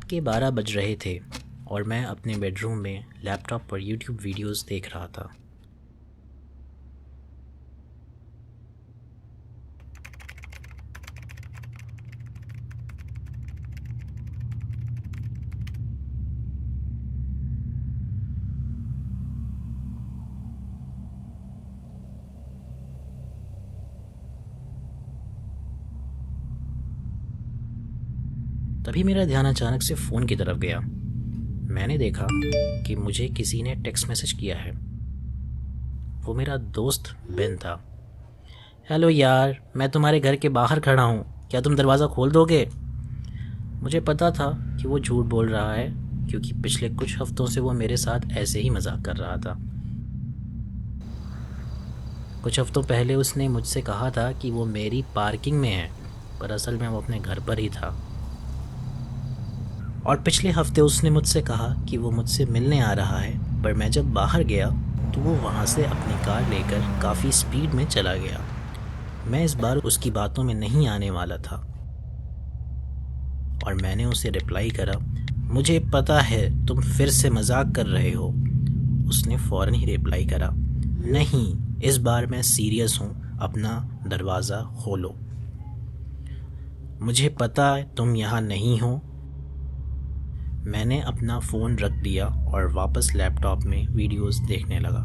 रात के 12 बज रहे थे और मैं अपने बेडरूम में लैपटॉप पर यूट्यूब वीडियोस देख रहा था। तभी मेरा ध्यान अचानक से फ़ोन की तरफ गया। मैंने देखा कि मुझे किसी ने टेक्स्ट मैसेज किया है। वो मेरा दोस्त बेन था। हेलो यार, मैं तुम्हारे घर के बाहर खड़ा हूँ, क्या तुम दरवाज़ा खोल दोगे? मुझे पता था कि वो झूठ बोल रहा है, क्योंकि पिछले कुछ हफ्तों से वो मेरे साथ ऐसे ही मजाक कर रहा था। कुछ हफ्तों पहले उसने मुझसे कहा था कि वो मेरी पार्किंग में है, पर असल में वो अपने घर पर ही था। और पिछले हफ्ते उसने मुझसे कहा कि वो मुझसे मिलने आ रहा है, पर मैं जब बाहर गया तो वो वहाँ से अपनी कार लेकर काफ़ी स्पीड में चला गया। मैं इस बार उसकी बातों में नहीं आने वाला था और मैंने उसे रिप्लाई करा, मुझे पता है तुम फिर से मजाक कर रहे हो। उसने फ़ौरन ही रिप्लाई करा, नहीं, इस बार मैं सीरियस हूँ, अपना दरवाज़ा खोलो। मुझे पता है तुम यहाँ नहीं हो। मैंने अपना फ़ोन रख दिया और वापस लैपटॉप में वीडियोस देखने लगा।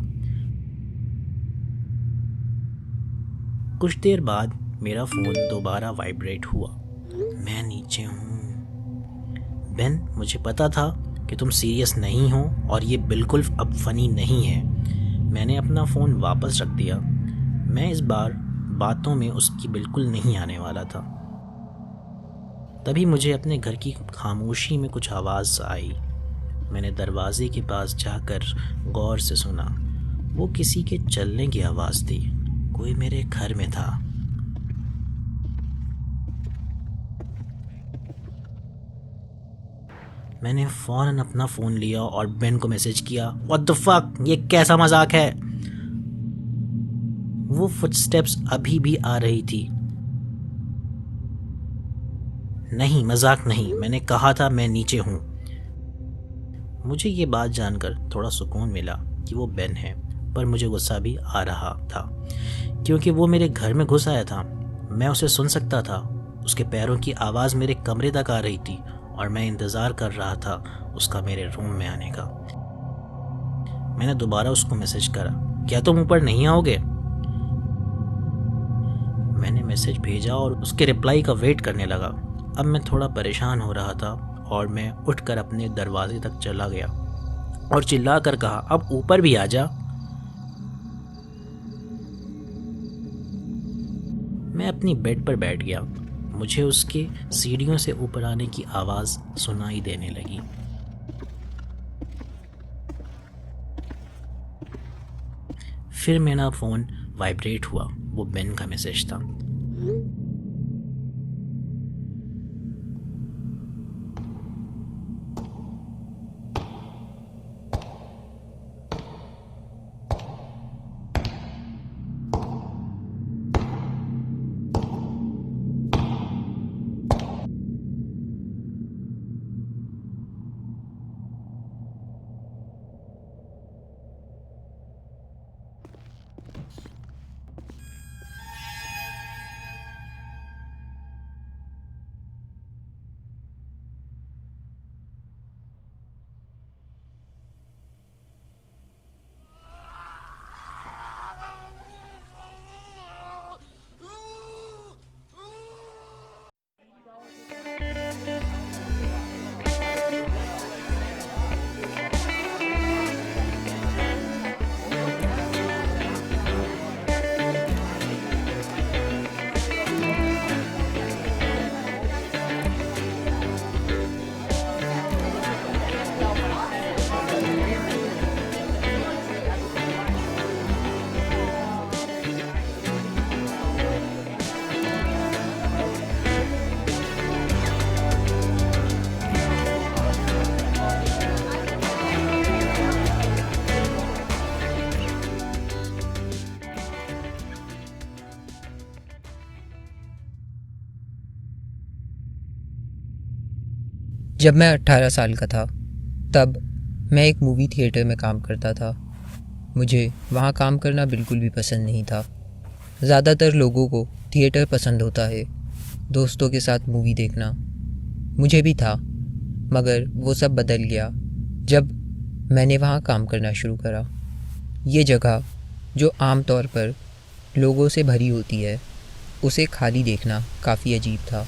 कुछ देर बाद मेरा फ़ोन दोबारा वाइब्रेट हुआ। मैं नीचे हूँ। बेन, मुझे पता था कि तुम सीरियस नहीं हो और ये बिल्कुल अब फ़नी नहीं है। मैंने अपना फ़ोन वापस रख दिया। मैं इस बार बातों में उसकी बिल्कुल नहीं आने वाला था। तभी मुझे अपने घर की खामोशी में कुछ आवाज़ आई। मैंने दरवाजे के पास जाकर गौर से सुना। वो किसी के चलने की आवाज़ थी। कोई मेरे घर में था। मैंने फ़ौरन अपना फ़ोन लिया और बेन को मैसेज किया, व्हाट द फक, ये कैसा मजाक है? वो फुटस्टेप्स अभी भी आ रही थी। नहीं, मजाक नहीं, मैंने कहा था मैं नीचे हूँ। मुझे ये बात जानकर थोड़ा सुकून मिला कि वो बेन है, पर मुझे गुस्सा भी आ रहा था, क्योंकि वो मेरे घर में घुस आया था। मैं उसे सुन सकता था। उसके पैरों की आवाज़ मेरे कमरे तक आ रही थी और मैं इंतज़ार कर रहा था उसका मेरे रूम में आने का। मैंने दोबारा उसको मैसेज करा, क्या तुम ऊपर नहीं आओगे? मैंने मैसेज भेजा और उसके रिप्लाई का वेट करने लगा। अब मैं थोड़ा परेशान हो रहा था और मैं उठकर अपने दरवाजे तक चला गया और चिल्ला कर कहा, अब ऊपर भी आ जा। मैं अपनी बेड पर बैठ गया। मुझे उसके सीढ़ियों से ऊपर आने की आवाज़ सुनाई देने लगी। फिर मेरा फ़ोन वाइब्रेट हुआ। वो बेन का मैसेज था। जब मैं 18 साल का था तब मैं एक मूवी थिएटर में काम करता था। मुझे वहाँ काम करना बिल्कुल भी पसंद नहीं था। ज़्यादातर लोगों को थिएटर पसंद होता है, दोस्तों के साथ मूवी देखना। मुझे भी था, मगर वो सब बदल गया जब मैंने वहाँ काम करना शुरू करा। ये जगह जो आम तौर पर लोगों से भरी होती है, उसे खाली देखना काफ़ी अजीब था।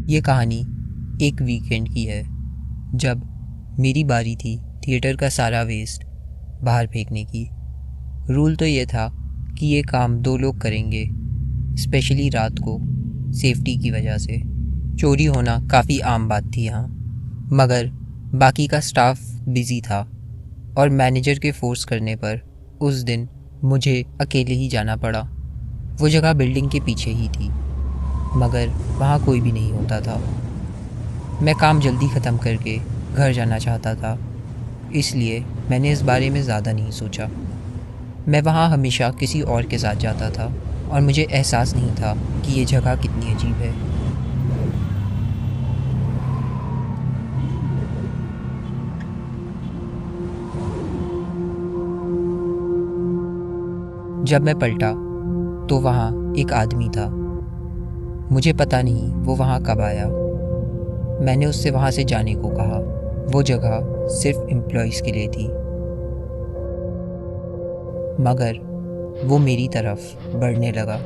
ये कहानी एक वीकेंड की है, जब मेरी बारी थी थिएटर का सारा वेस्ट बाहर फेंकने की। रूल तो ये था कि ये काम 2 लोग करेंगे, स्पेशली रात को, सेफ्टी की वजह से। चोरी होना काफ़ी आम बात थी यहाँ, मगर बाकी का स्टाफ बिज़ी था और मैनेजर के फोर्स करने पर उस दिन मुझे अकेले ही जाना पड़ा। वो जगह बिल्डिंग के पीछे ही थी, मगर वहाँ कोई भी नहीं होता था। मैं काम जल्दी ख़त्म करके घर जाना चाहता था, इसलिए मैंने इस बारे में ज़्यादा नहीं सोचा। मैं वहाँ हमेशा किसी और के साथ जाता था और मुझे एहसास नहीं था कि ये जगह कितनी अजीब है। जब मैं पलटा तो वहाँ एक आदमी था। मुझे पता नहीं वो वहाँ कब आया। मैंने उससे वहाँ से जाने को कहा। वो जगह सिर्फ एम्प्लॉयज़ के लिए थी, मगर वो मेरी तरफ बढ़ने लगा।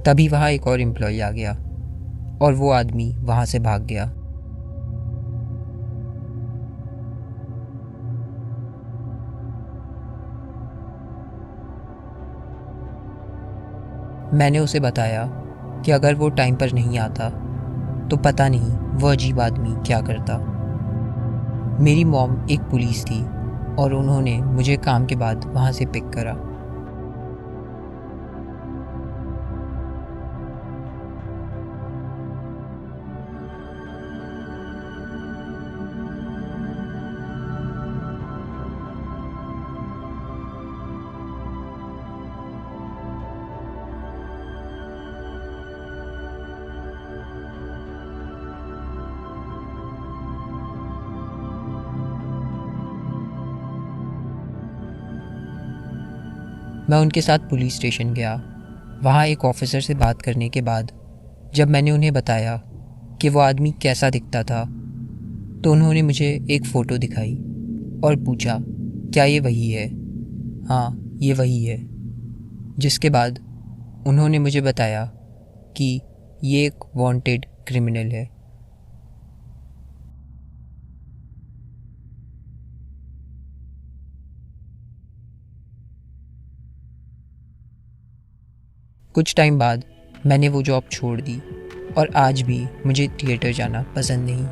तभी वहाँ एक और एम्प्लॉय आ गया और वो आदमी वहाँ से भाग गया। मैंने उसे बताया कि अगर वो टाइम पर नहीं आता तो पता नहीं वो अजीब आदमी क्या करता। मेरी मॉम एक पुलिस थी और उन्होंने मुझे काम के बाद वहाँ से पिक करा। मैं उनके साथ पुलिस स्टेशन गया। वहाँ एक ऑफिसर से बात करने के बाद जब मैंने उन्हें बताया कि वो आदमी कैसा दिखता था, तो उन्होंने मुझे एक फ़ोटो दिखाई और पूछा, क्या ये वही है? हाँ, ये वही है। जिसके बाद उन्होंने मुझे बताया कि ये एक वांटेड क्रिमिनल है। कुछ टाइम बाद मैंने वो जॉब छोड़ दी और आज भी मुझे थिएटर जाना पसंद नहीं।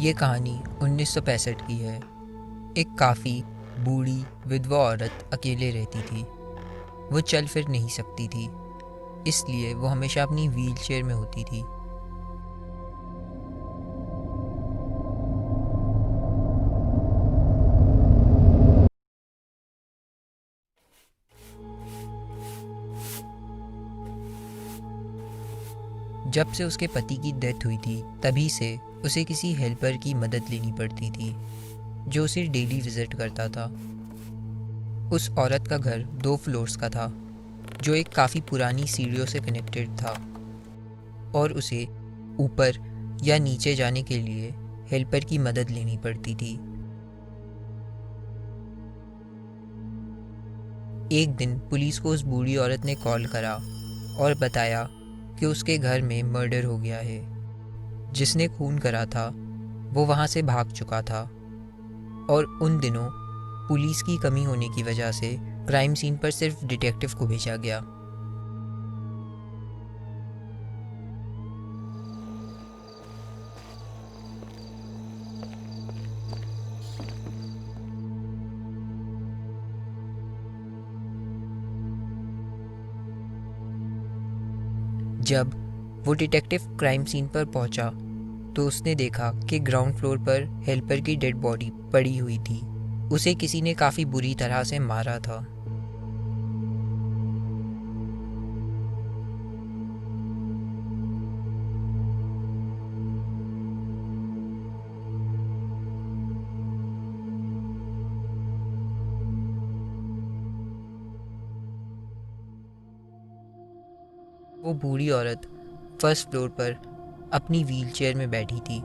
ये कहानी 1965 की है। एक काफ़ी बूढ़ी विधवा औरत अकेले रहती थी। वो चल फिर नहीं सकती थी, इसलिए वो हमेशा अपनी व्हीलचेयर में होती थी। जब से उसके पति की डेथ हुई थी तभी से उसे किसी हेल्पर की मदद लेनी पड़ती थी जो उसे डेली विजिट करता था। उस औरत का घर 2 फ्लोर्स का था जो एक काफ़ी पुरानी सीढ़ियों से कनेक्टेड था और उसे ऊपर या नीचे जाने के लिए हेल्पर की मदद लेनी पड़ती थी। एक दिन पुलिस को उस बूढ़ी औरत ने कॉल करा और बताया कि उसके घर में मर्डर हो गया है। जिसने खून करा था वो वहाँ से भाग चुका था और उन दिनों पुलिस की कमी होने की वजह से क्राइम सीन पर सिर्फ डिटेक्टिव को भेजा गया। जब वो डिटेक्टिव क्राइम सीन पर पहुंचा तो उसने देखा कि ग्राउंड फ्लोर पर हेल्पर की डेड बॉडी पड़ी हुई थी। उसे किसी ने काफ़ी बुरी तरह से मारा था। वो बूढ़ी औरत फर्स्ट फ्लोर पर अपनी व्हीलचेयर में बैठी थी।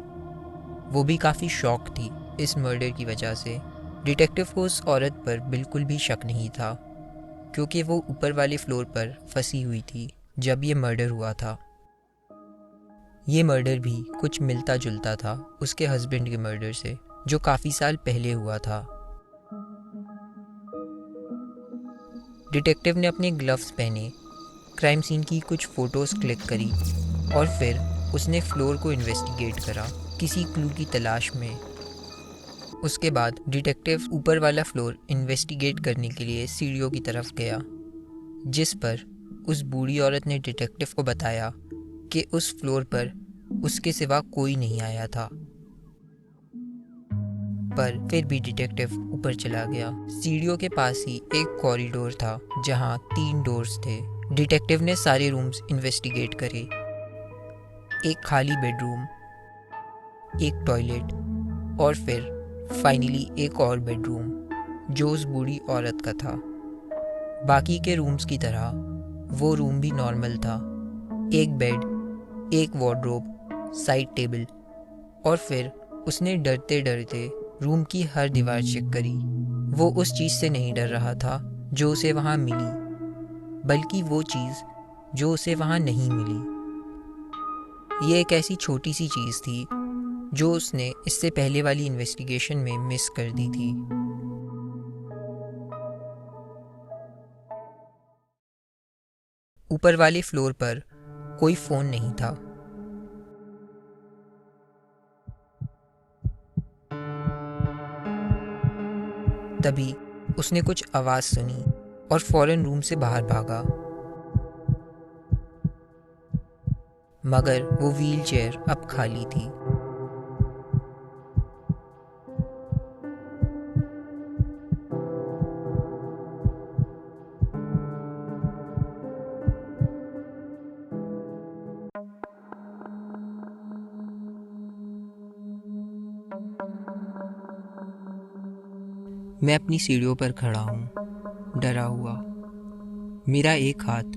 वो भी काफ़ी शॉक थी इस मर्डर की वजह से। डिटेक्टिव को उस औरत पर बिल्कुल भी शक नहीं था क्योंकि वो ऊपर वाले फ्लोर पर फंसी हुई थी जब ये मर्डर हुआ था। ये मर्डर भी कुछ मिलता जुलता था उसके हस्बैंड के मर्डर से जो काफ़ी साल पहले हुआ था। डिटेक्टिव ने अपने ग्लव्स पहने, क्राइम सीन की कुछ फ़ोटोज़ क्लिक करी और फिर उसने फ्लोर को इन्वेस्टिगेट करा किसी क्लू की तलाश में। उसके बाद डिटेक्टिव ऊपर वाला फ्लोर इन्वेस्टिगेट करने के लिए सीढ़ियों की तरफ गया जिस पर उस बूढ़ी औरत ने डिटेक्टिव को बताया कि उस फ्लोर पर उसके सिवा कोई नहीं आया था। पर फिर भी डिटेक्टिव ऊपर चला गया। सीढ़ियों के पास ही एक कॉरिडोर था जहां 3 डोर्स थे। डिटेक्टिव ने सारे रूम्स इन्वेस्टिगेट करे, एक खाली बेडरूम, एक टॉयलेट और फिर फाइनली एक और बेडरूम जो उस बूढ़ी औरत का था। बाकी के रूम्स की तरह वो रूम भी नॉर्मल था, एक बेड, एक वार्डरोब, साइड टेबल और फिर उसने डरते डरते रूम की हर दीवार चेक करी। वो उस चीज़ से नहीं डर रहा था जो उसे वहाँ मिली, बल्कि वो चीज़ जो उसे वहाँ नहीं मिली। ये एक ऐसी छोटी सी चीज़ थी जो उसने इससे पहले वाली इन्वेस्टिगेशन में मिस कर दी थी। ऊपर वाले फ्लोर पर कोई फ़ोन नहीं था। तभी उसने कुछ आवाज़ सुनी और फौरन रूम से बाहर भागा, मगर वो व्हीलचेयर अब खाली थी। मैं अपनी सीढ़ियों पर खड़ा हूँ, डरा हुआ। मेरा एक हाथ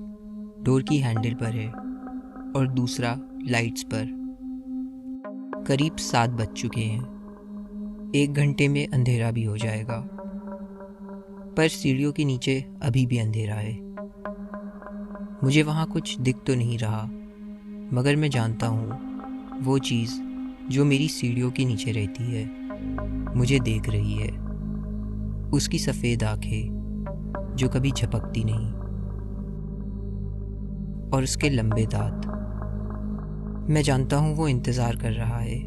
डोर की हैंडल पर है और दूसरा लाइट्स पर। करीब 7 बज चुके हैं। 1 घंटे में अंधेरा भी हो जाएगा, पर सीढ़ियों के नीचे अभी भी अंधेरा है। मुझे वहाँ कुछ दिख तो नहीं रहा, मगर मैं जानता हूँ वो चीज़ जो मेरी सीढ़ियों के नीचे रहती है मुझे देख रही है। उसकी सफ़ेद आंखें जो कभी झपकती नहीं और उसके लंबे दांत। मैं जानता हूँ वो इंतज़ार कर रहा है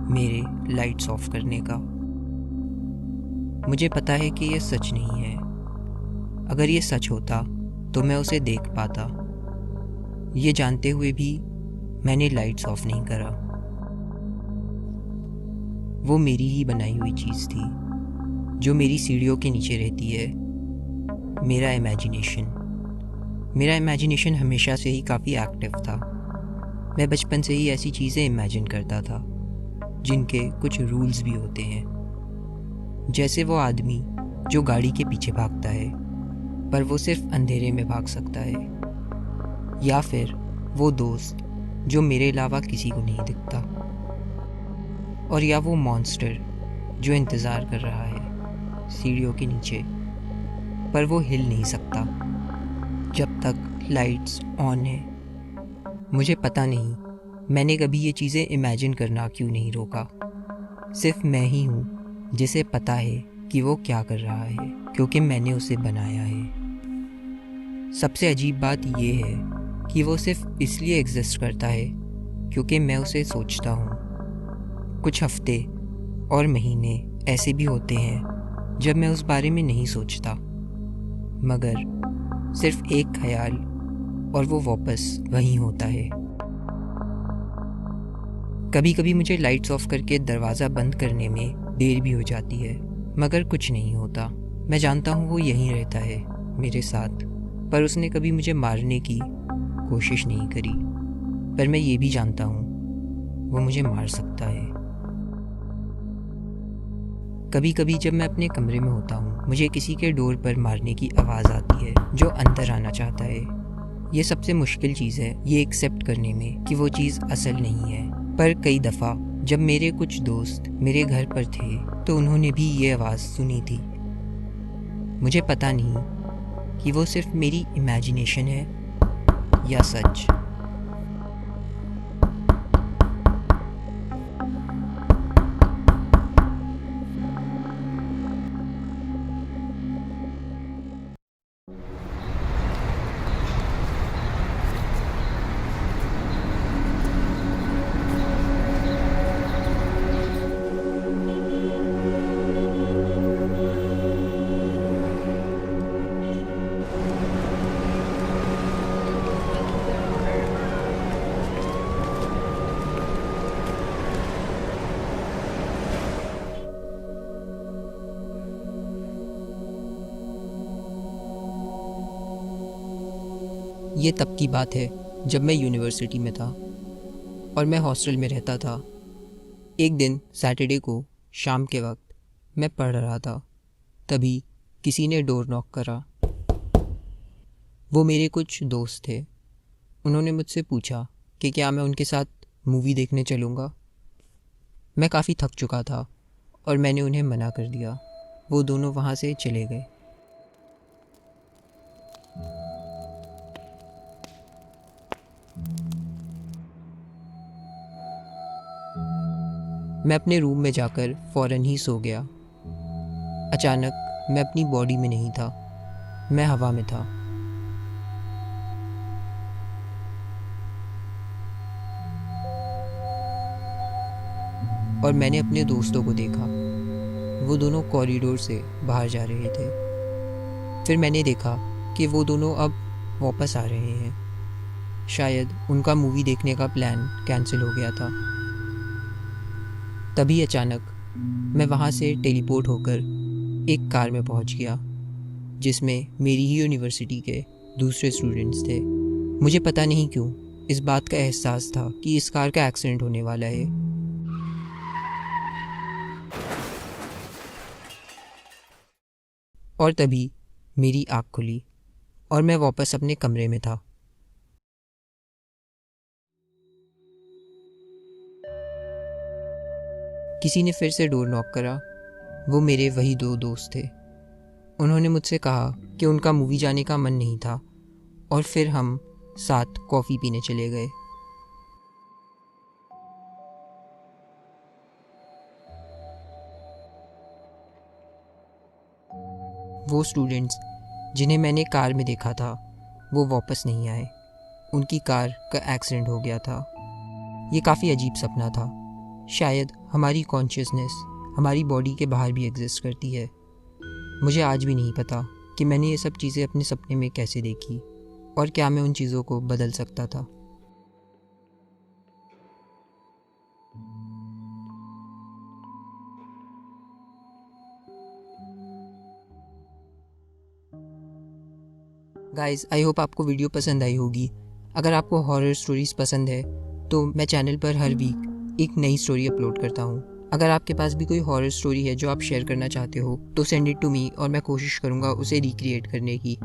मेरे लाइट्स ऑफ करने का। मुझे पता है कि ये सच नहीं है। अगर ये सच होता तो मैं उसे देख पाता। ये जानते हुए भी मैंने लाइट्स ऑफ नहीं करा। वो मेरी ही बनाई हुई चीज़ थी जो मेरी सीढ़ियों के नीचे रहती है। मेरा इमेजिनेशन हमेशा से ही काफ़ी एक्टिव था। मैं बचपन से ही ऐसी चीज़ें इमेजिन करता था जिनके कुछ रूल्स भी होते हैं। जैसे वो आदमी जो गाड़ी के पीछे भागता है पर वो सिर्फ अंधेरे में भाग सकता है, या फिर वो दोस्त जो मेरे अलावा किसी को नहीं दिखता, और या वो मॉन्स्टर जो इंतज़ार कर रहा है सीढ़ियों के नीचे पर वो हिल नहीं सकता जब तक लाइट्स ऑन है। मुझे पता नहीं मैंने कभी ये चीज़ें इमेजिन करना क्यों नहीं रोका। सिर्फ मैं ही हूँ जिसे पता है कि वो क्या कर रहा है, क्योंकि मैंने उसे बनाया है। सबसे अजीब बात ये है कि वो सिर्फ इसलिए एग्जिस्ट करता है क्योंकि मैं उसे सोचता हूँ। कुछ हफ्ते और महीने ऐसे भी होते हैं जब मैं उस बारे में नहीं सोचता, मगर सिर्फ एक ख्याल और वो वापस वहीं होता है। कभी कभी मुझे लाइट्स ऑफ करके दरवाज़ा बंद करने में देर भी हो जाती है, मगर कुछ नहीं होता। मैं जानता हूँ वो यहीं रहता है मेरे साथ, पर उसने कभी मुझे मारने की कोशिश नहीं करी। पर मैं ये भी जानता हूँ वो मुझे मार सकता है। कभी कभी जब मैं अपने कमरे में होता हूँ, मुझे किसी के डोर पर मारने की आवाज़ आती है जो अंदर आना चाहता है। ये सबसे मुश्किल चीज़ है, ये एक्सेप्ट करने में कि वो चीज़ असल नहीं है। पर कई दफ़ा जब मेरे कुछ दोस्त मेरे घर पर थे तो उन्होंने भी ये आवाज़ सुनी थी। मुझे पता नहीं कि वो सिर्फ मेरी इमेजिनेशन है या सच। ये तब की बात है जब मैं यूनिवर्सिटी में था और मैं हॉस्टल में रहता था। एक दिन सैटरडे को शाम के वक्त मैं पढ़ रहा था, तभी किसी ने डोर नॉक करा। वो मेरे कुछ दोस्त थे। उन्होंने मुझसे पूछा कि क्या मैं उनके साथ मूवी देखने चलूँगा। मैं काफ़ी थक चुका था और मैंने उन्हें मना कर दिया। वो दोनों वहाँ से चले गए। मैं अपने रूम में जाकर फ़ौरन ही सो गया। अचानक मैं अपनी बॉडी में नहीं था, मैं हवा में था। और मैंने अपने दोस्तों को देखा। वो दोनों कॉरिडोर से बाहर जा रहे थे। फिर मैंने देखा कि वो दोनों अब वापस आ रहे हैं। शायद उनका मूवी देखने का प्लान कैंसिल हो गया था। तभी अचानक मैं वहाँ से टेलीपोर्ट होकर एक कार में पहुँच गया जिसमें मेरी ही यूनिवर्सिटी के दूसरे स्टूडेंट्स थे। मुझे पता नहीं क्यों इस बात का एहसास था कि इस कार का एक्सीडेंट होने वाला है। और तभी मेरी आँख खुली और मैं वापस अपने कमरे में था। किसी ने फिर से डोर नॉक करा। वो मेरे वही दो दोस्त थे। उन्होंने मुझसे कहा कि उनका मूवी जाने का मन नहीं था और फिर हम साथ कॉफ़ी पीने चले गए। वो स्टूडेंट्स जिन्हें मैंने कार में देखा था वो वापस नहीं आए। उनकी कार का एक्सीडेंट हो गया था। ये काफ़ी अजीब सपना था। शायद हमारी कॉन्शियसनेस हमारी बॉडी के बाहर भी एग्जिस्ट करती है। मुझे आज भी नहीं पता कि मैंने ये सब चीज़ें अपने सपने में कैसे देखी और क्या मैं उन चीज़ों को बदल सकता था। गाइस, आई होप आपको वीडियो पसंद आई होगी। अगर आपको हॉरर स्टोरीज़ पसंद है तो मैं चैनल पर हर वीक एक नई स्टोरी अपलोड करता हूँ। अगर आपके पास भी कोई हॉरर स्टोरी है जो आप शेयर करना चाहते हो तो सेंड इट टू मी और मैं कोशिश करूँगा उसे रिक्रिएट करने की।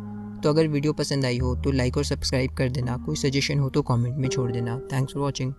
तो अगर वीडियो पसंद आई हो तो लाइक और सब्सक्राइब कर देना। कोई सजेशन हो तो कमेंट में छोड़ देना। Thanks for watching.